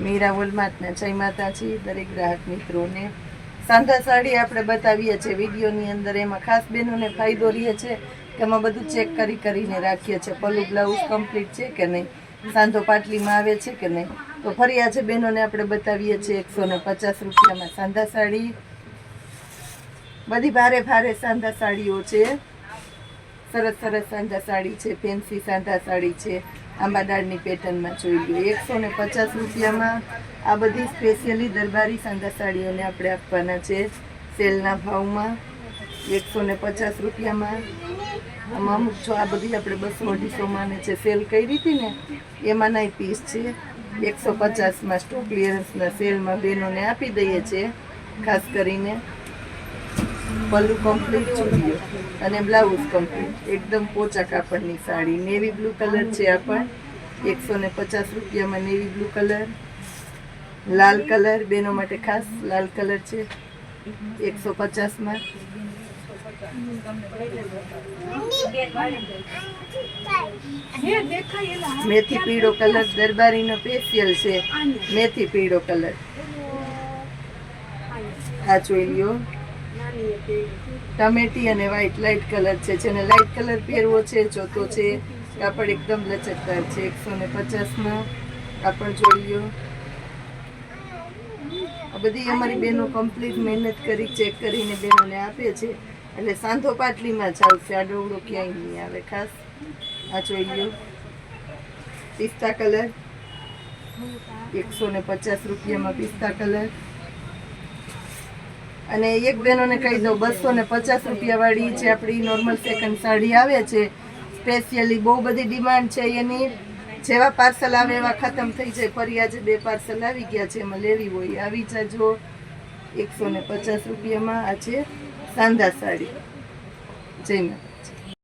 મીરા વોલમાર્ટના જય માતાજી દરેક ગ્રાહક મિત્રોને સાંધા સાડી આપણે બતાવીએ છીએ વિડીયોની અંદર. એમાં ખાસ બહેનોને ફાયદો રહે છે કે એમાં બધું ચેક કરીને રાખીએ છીએ પલ્લુ બ્લાઉઝ કમ્પ્લીટ છે કે નહીં, સાંધો પાટલીમાં આવે છે કે નહીં. તો ફરી આજે બહેનોને આપણે બતાવીએ છીએ 150 રૂપિયામાં સાંધા સાડી. બધી ભારે ભારે સાંધા સાડીઓ છે, સરસ સરસ સાંધા સાડી છે, ફેન્સી સાંધા સાડી છે, આંબાદાળની પેટર્નમાં જોઈ લો 150 રૂપિયામાં. આ બધી સ્પેશિયલી દરબારી સાંધા સાડીઓને આપણે આપવાના છે સેલના ભાવમાં 150 રૂપિયામાં. આમાં અમુક જો આ બધી આપણે 200-250 છે સેલ કરી હતી ને એમાંના પીસ છે 150માં સ્ટોક ક્લિયરન્સના સેલમાં બહેનોને આપી દઈએ છીએ. ખાસ કરીને પલ્લુ કમ્પ્લીટ જોઈએ અને બ્લાઉઝ કમ્પ્લીટ એકદમ પોચા કાપડની સાડી. નેવી બ્લુ કલર છે આ પણ 150 રૂપિયામાં. નેવી બ્લુ કલર, લાલ કલર બહેનો માટે ખાસ લાલ કલર છે 150માં. મેથી પીળો કલર દરબારીનો સ્પેશિયલ છે, મેથી પીળો કલર. આ જોઈ લ્યો ટમેટી અને વ્હાઈટ લાઇટ કલર છે. જેને લાઇટ કલર પહેરવો છે જોતો છે કાપડ એકદમ લચકદાર છે 150માં. કાપડ જોઈ લ્યો. આ બધી અમારી બહેનો કમ્પ્લીટ મહેનત કરી ચેક કરીને બહેનોને આપે છે એટલે સાંધો પાટલીમાં જ આવશે, આ ડોવડો ક્યાંય નહીં આવે. ખાસ આ જોઈ લ્યો પિસ્તા કલર 150 રૂપિયામાં પિસ્તા કલર. અને એક બહેનોને કહી દઉં 250 રૂપિયા વાળી જે આપણી નોર્મલ સેકન્ડ સાડી આવે છે સ્પેશિયલી બહુ બધી ડિમાન્ડ છે એની. જેવા પાર્સલ આવે એવા ખતમ થઈ જાય. ફરી આજે 2 પાર્સલ આવી ગયા છે, એમાં લેવી હોય આવી જાજો. 150 રૂપિયામાં આ છે સાંધા સાડી. જય માતા.